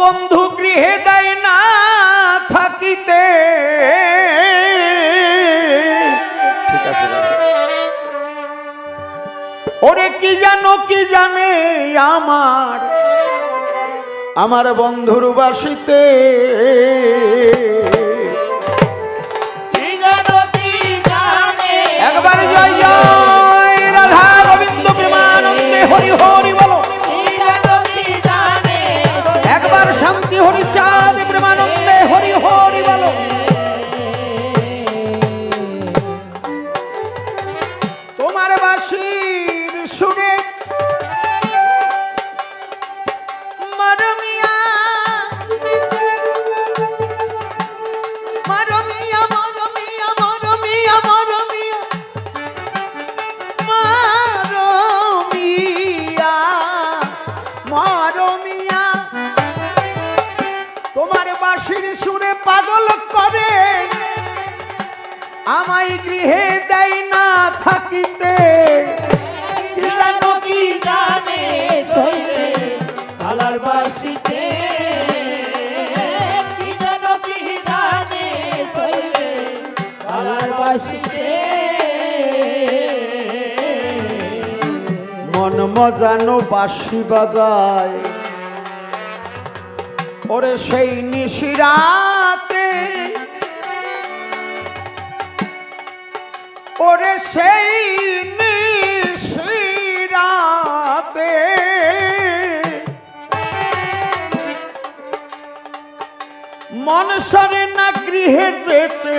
বন্ধু গৃহে দেয় না থাকিতে। ঠিক আছে, ওরে কি জানো কি জানে আমার বন্ধুর বাসিতে। একবার জয় জয় রাধা গোবিন্দ প্রেমানন্দে হরি হরি বলো। একবার শান্তি হরি চাঁদ প্রেমানন্দে হরি হরি বলো। তোমার বাঁশির সুরে মারমিয়া মারমিয়া মারমিয়া মারমিয়া মারমিয়া মারমিয়া মারমিয়া তোমার বাঁশির সুরে পাগল করে আমায় গৃহে দেয় না থাকিতে। কি জানো কি জানে সইরে কালার বাসিতে। কি জানো কি জানে সইরে কালার বাসিতে। মন মজানো বাঁশি বাজায় ওরে সেই নিশিরাতে। ওরে সেই নিশিরাতে মন সরে না গৃহে যেতে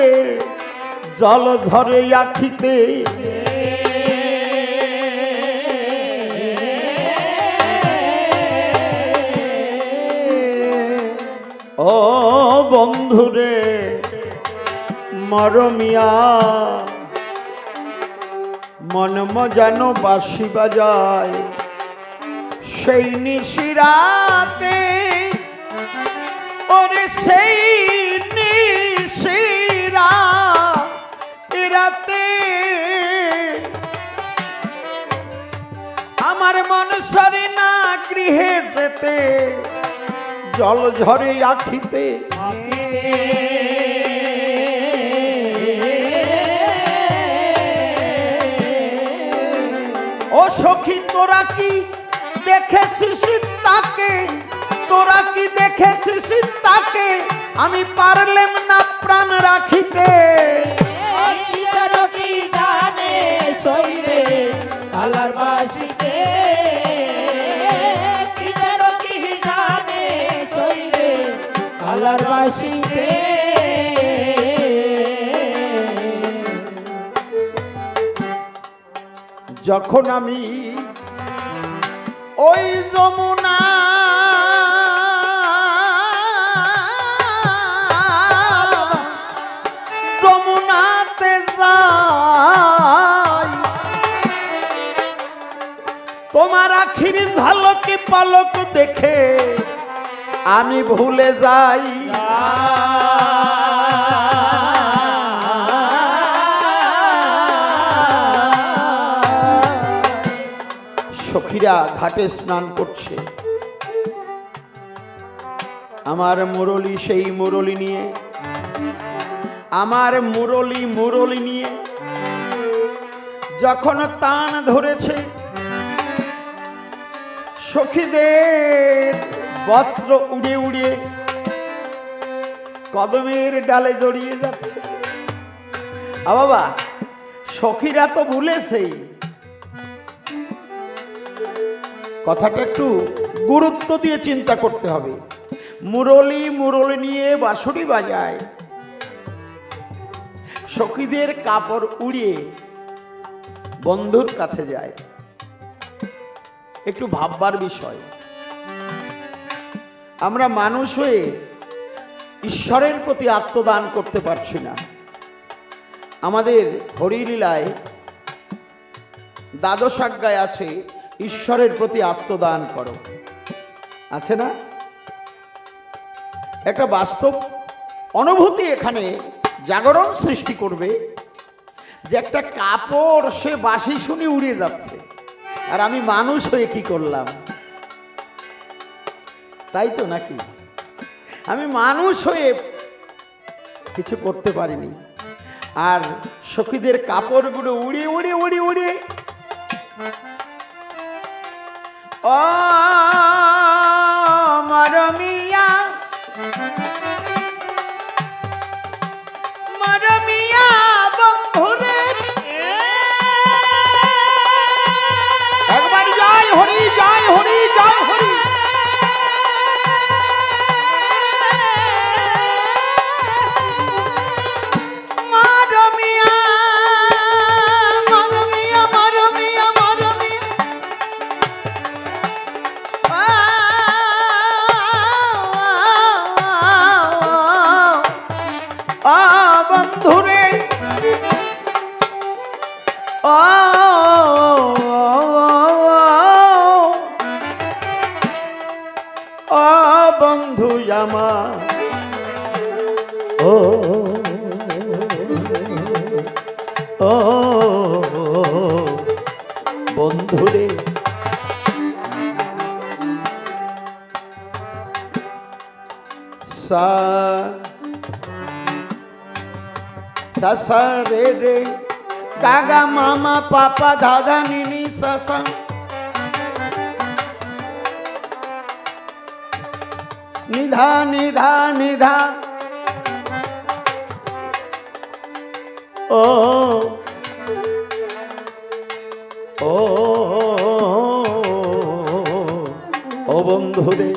জল ধরে আখিতে। ও বন্ধুরে মরমিয়া মন মজানো বাঁশি বাজায় সেই নিশিরাতে। ওরে সেই নিশিরাতে আমার মন সরে না গৃহে যেতে জল ঝরে আখিতে। ও সখী তোরা কি দেখেছিস তাকে, তোরা কি দেখেছিস তাকে, আমি পারলেম না প্রাণ রাখিতে। কি জানো কি জানে সইরে কালার বাসিতে। কি জানো কি জানে সইরে কালার বাসিতে। যখন আমি ওই যমুনা যমুনাতে যাই তোমার আখির ঝলকে পলক দেখে আমি ভুলে যাই। সখীরা ঘাটে স্নান করছে, আমার মুরলী সেই মুরলী নিয়ে, আমার মুরলী নিয়ে যখন টান ধরেছে সখীদের বস্ত্র উড়ে উড়ে কদমের ডালে জড়িয়ে যাচ্ছে। বাবা সখীরা তো ভুলেছেই, কথাটা একটু গুরুত্ব দিয়ে চিন্তা করতে হবে। মুরলী নিয়ে বাঁশরি বাজায়, সখীদের কাপড় উড়িয়ে বন্ধুর কাছে যায়। একটু ভাববার বিষয়, আমরা মানুষ হয়ে ঈশ্বরের প্রতি আত্মদান করতে পারছি না। আমাদের হরিলীলায় দ্বাদশ আজ্ঞায় আছে ঈশ্বরের প্রতি আত্মদান করো, আছে না? একটা বাস্তব অনুভূতি এখানে জাগরণ সৃষ্টি করবে যে একটা কাপড় সে বাঁশি শুনে উড়ে যাচ্ছে, আর আমি মানুষ হয়ে কি করলাম, তাই তো নাকি? আমি মানুষ হয়ে কিছু করতে পারিনি। আর সখীদের কাপড়গুলো উড়িয়ে উড়িয়ে উড়িয়ে উড়িয়ে ও মারমিয়া মারমিয়া বন্ধুরে একবার জয় হরি জয় হরি জয় হরি। বন্ধুরে ও বন্ধু আমার ও ও বন্ধুরে সা সা রে রে গাগা মামা পাপা দাদা নিনি সা নিধা নিধা নিধা ও ও ও বন্ধুরে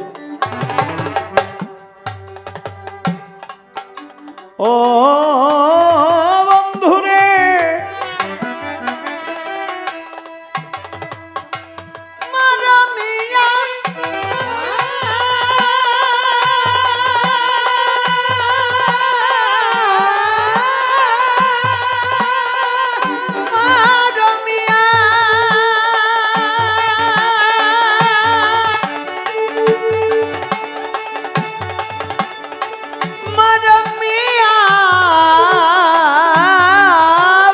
ও বন্ধুরে মারমিয়া মারমিয়া মারমিয়া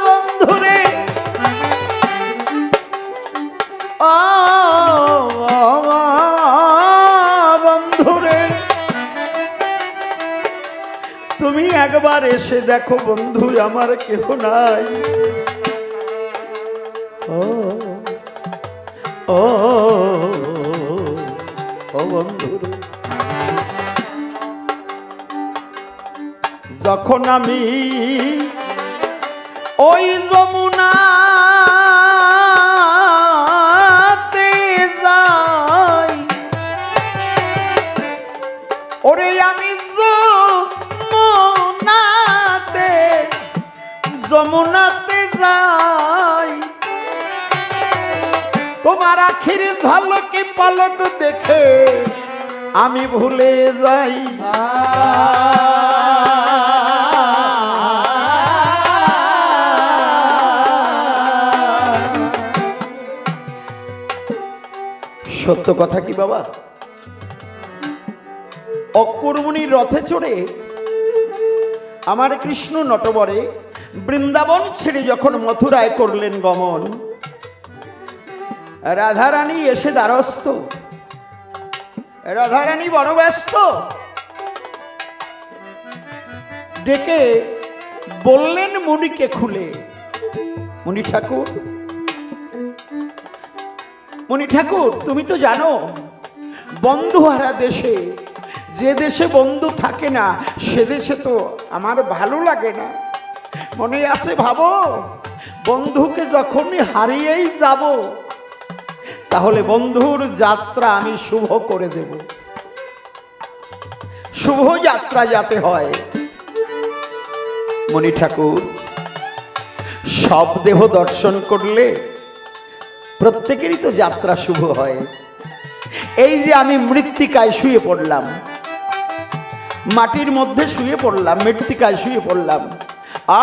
বন্ধুরে ও বন্ধুরে তুমি একবার এসে দেখো বন্ধু আমার কেহ নাই। ও ও ও বন্ধুরে যখন আমি ওই যমুনাতে যাই ওরে আমি যমুনাতে যাই তোমার আখির ঝলকে পলক দেখে আমি ভুলে যাই। সত্য কথা কি বাবা, অকুর্মণির রথে চড়ে আমার কৃষ্ণ নটবরে বৃন্দাবন ছেড়ে যখন মথুরায় করলেন গমন, রাধারানী এসে দ্বারস্থ। রাধারানী বড় ব্যস্ত, ডেকে বললেন মুনিকে খুলে, মুনি ঠাকুর মুনি ঠাকুর তুমি তো জানো বন্ধুহারা দেশে, যে দেশে বন্ধু থাকে না সে দেশে তো আমার ভালো লাগে না। মনে আছে ভাবো বন্ধুকে যখনই হারিয়েই যাব তাহলে বন্ধুর যাত্রা আমি শুভ করে দেব, শুভ যাত্রা যাতে হয়। মুনি ঠাকুর সব দেহ দর্শন করলে প্রত্যেকেরই তো যাত্রা শুভ হয়। এই যে আমি মৃত্তিকায় শুয়ে পড়লাম, মাটির মধ্যে শুয়ে পড়লাম, মৃত্তিকায় শুয়ে পড়লাম,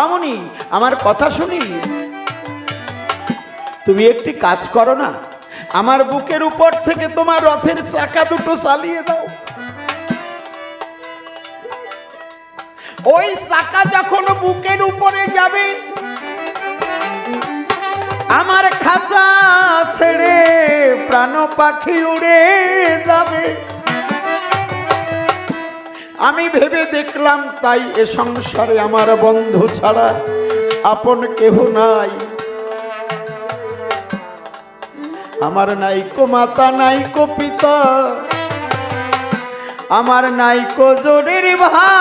আমনি আমার কথা শুনি তুমি একটি কাজ করো না, আমার বুকের উপর থেকে তোমার রথের চাকা দুটো চালিয়ে দাও। ওই চাকা যখন বুকের উপরে যাবে আমার খাঁচা ছেড়ে প্রাণ পাখি উড়ে যাবে। আমি ভেবে দেখলাম তাই এ সংসারে আমার বন্ধু ছাড়া আপন কেহ নাই। আমার নাইকো মাতা নাইকো পিতা, আমার নাইকো জোরের ভাই।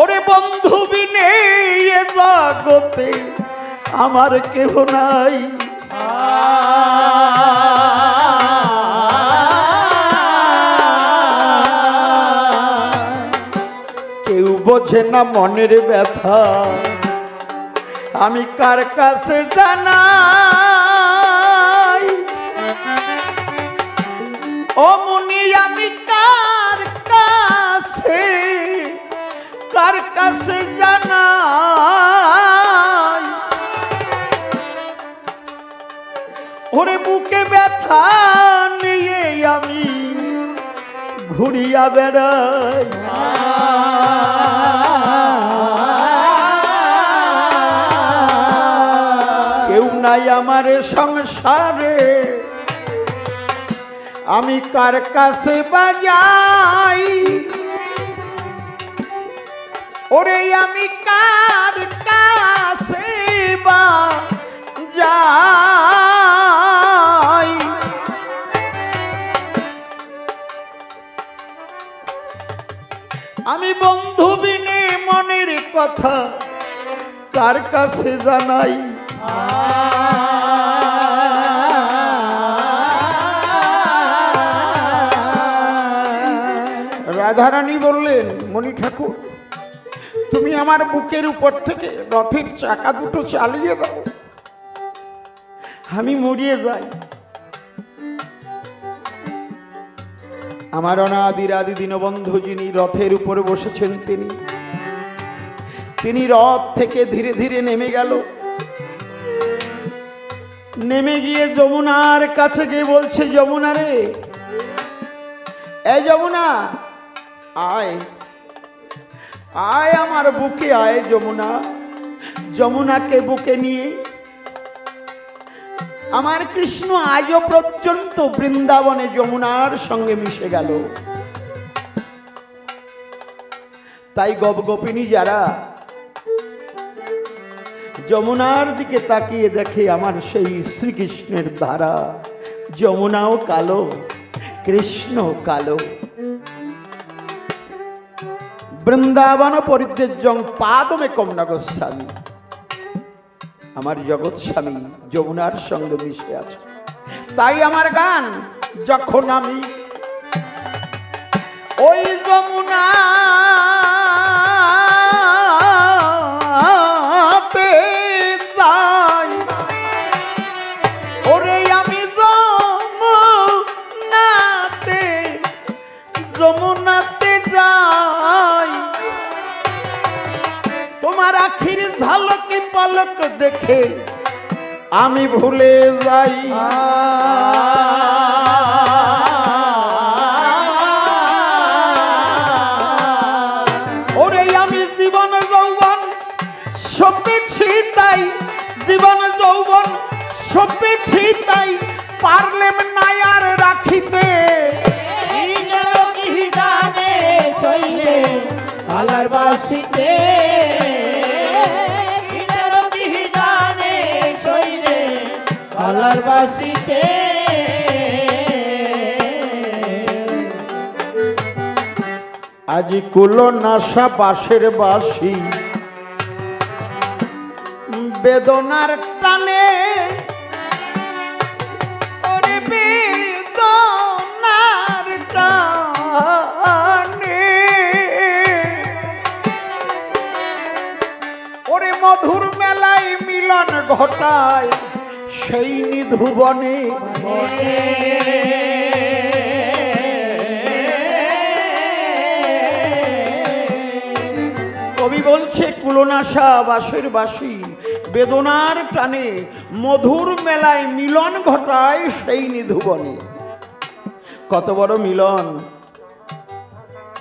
ওরে বন্ধু বিনে এ জগতে আমার কেহ নাই। কেউ বোঝে না মনের ব্যথা, আমি কার কাছে জানাই। ও মুনি আমি কার কাছে জানাই। ওরে বুকে ব্যথা নিয়ে আমি ঘুরিয়া বেড়াই। কেউ নাই আমার সংসারে, আমি কার কাছে বাজাই। ওরে আমি কার কাছে বাজাই। আমি বন্ধু বিনে মনের কথা কার কাছে জানাই। রাধারানী বললেন, মণি ঠাকুর তুমি আমার বুকের উপর থেকে রথের চাকা দুটো চালিয়ে দাও, আমি মরিয়ে যাই। আমার অনাদির আদি দীনবন্ধু যিনি রথের উপরে বসেছেন, তিনি রথ থেকে ধীরে ধীরে নেমে গেল। নেমে গিয়ে যমুনার কাছে গিয়ে বলছে, যমুনা রে, এই যমুনা আয় আয় আমার বুকে আয়। যমুনা, যমুনাকে বুকে নিয়ে আমার কৃষ্ণ আজও পর্যন্ত বৃন্দাবনে যমুনার সঙ্গে মিশে গেল। তাই গোপগোপিনী যারা যমুনার দিকে তাকিয়ে দেখে আমার সেই শ্রীকৃষ্ণের ধারা, যমুনাও কালো কৃষ্ণ কালো। বৃন্দাবন পরিত্যাজ্যং পাদমেকং ন গচ্ছামি। আমার জগৎ স্বামী যমুনার সঙ্গে মিশে আছে। তাই আমার গান, যখন আমি ওই যমুনাতে যাই, ওরে আমি যমুনাতে যাই, তোমার আখির ঝলকে পলক দেখে আমি ভুলে যাই। ওরে আমি জীবন যৌবন সপেছি তাই, জীবন যৌবন সপেছি তাই, পারলেম না আর রাখিতে। কালার বাসিতে কালার বাসিতে আজি কুলো নাশা বাঁশের বাঁশি, বেদনার টানে ওরে বেদনার টানে, ওরে মধুর মেলায় মিলন ঘটায় সেই নিধুবনে। কবি বলছে কুলনাশা বাঁশের বাঁশি, বেদনার টানে মধুর মেলায় মিলন ঘটায় সেই নিধুবনে। কত বড় মিলন,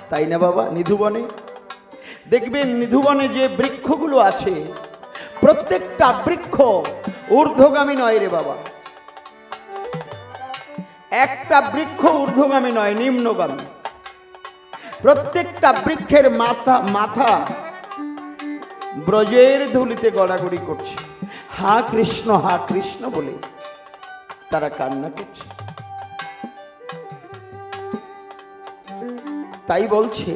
তাই না বাবা? নিধুবনে দেখবেন, নিধুবনে যে বৃক্ষগুলো আছে প্রত্যেকটা বৃক্ষ ঊর্ধ্বগামী নয় রে বাবা। একটা বৃক্ষ ঊর্ধ্বগামী নয়, নিম্নগামী। প্রত্যেকটা বৃক্ষের মাথা ব্রজের ধুলিতে গড়াগড়ি করছে, হা কৃষ্ণ বলে তারা কান্না করছে। তাই বলছে,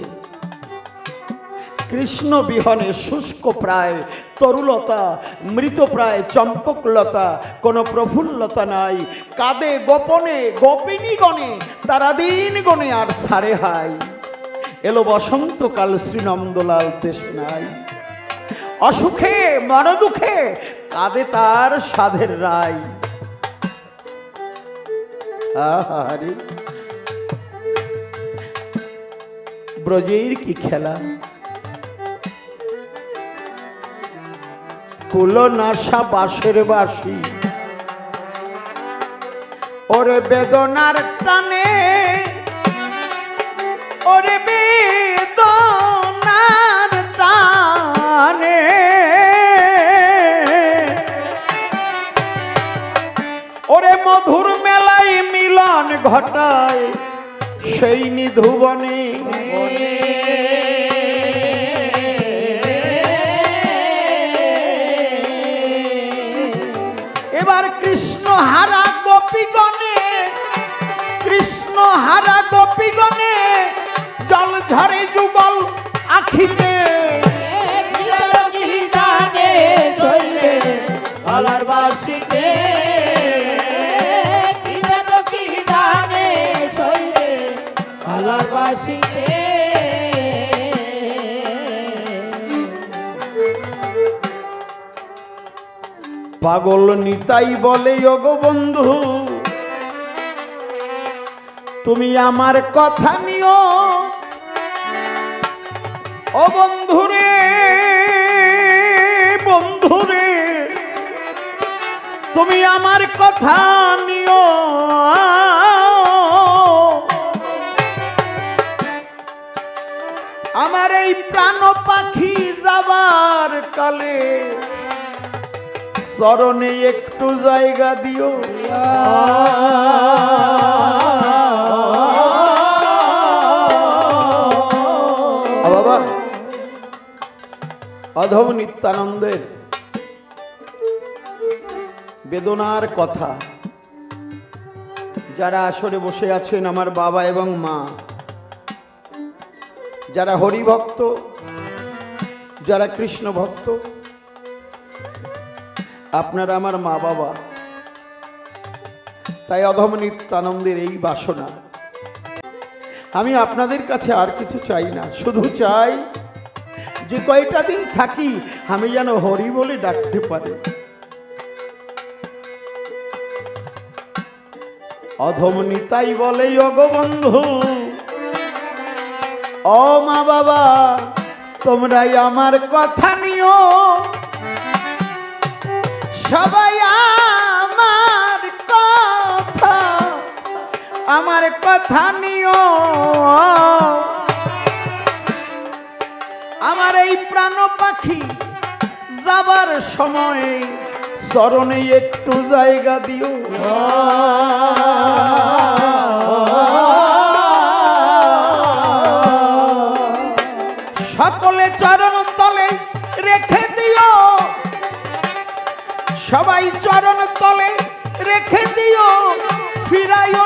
কৃষ্ণ বিহনে শুষ্ক প্রায় তরুলতা, মৃত প্রায় চম্পকলতা, কোনো প্রফুল্লতা নাই। কাঁদে গোপনে গোপিনী গণে, তারা দিন গণে আর সারে হাই। এলো বসন্তকাল, শ্রীনন্দলাল দেশে নাই। অসুখে মনদুখে কাঁদে তার সাধের রায়। আহারে ব্রজের কি খেলা, কুলনাশা বাঁশের বাঁশি, ওরে বেদনার টানে, ওরে বেদনার টানে, ওরে মধুর মেলায় মিলন ঘটায় সেই নিধুবনে। এবার কৃষ্ণ হারা গোপীগণে, কৃষ্ণ হারা গোপীগণে জল ঝরে যুগল আখিতে। কালার বাসিতে কালার বাসিতে পাগল নিতাই বলে, ওগো বন্ধু তুমি আমার কথা নিও। ও বন্ধুরে বন্ধুরে তুমি আমার কথা নিও। আমার এই প্রাণ পাখি যাবার কালে চরণে একটু জায়গা দিও। বাবা অধম নিত্যানন্দের বেদনার কথা যারা আসরে বসে আছেন, আমার বাবা এবং মা, যারা হরিভক্ত, যারা কৃষ্ণ ভক্ত, আপনারা আমার মা বাবা। তাই অধম নিত্যানন্দের এই বাসনা। আমি আপনাদের কাছে আর কিছু চাই না, শুধু চাই যে কয়টা দিন থাকি আমি যেন হরি বলে ডাকতে পারি। অধম নিতাই বলে, ওগো বন্ধু ও মা বাবা তোমরাই আমার কথা নিও। সবাই আমার কথা নিও। আমার এই প্রাণ পাখি যাবার সময় চরণে একটু জায়গা দিও। সকলে চরণ তলে রেখে দিও, সবাই চরণ তলে রেখে দিও, ফিরাইও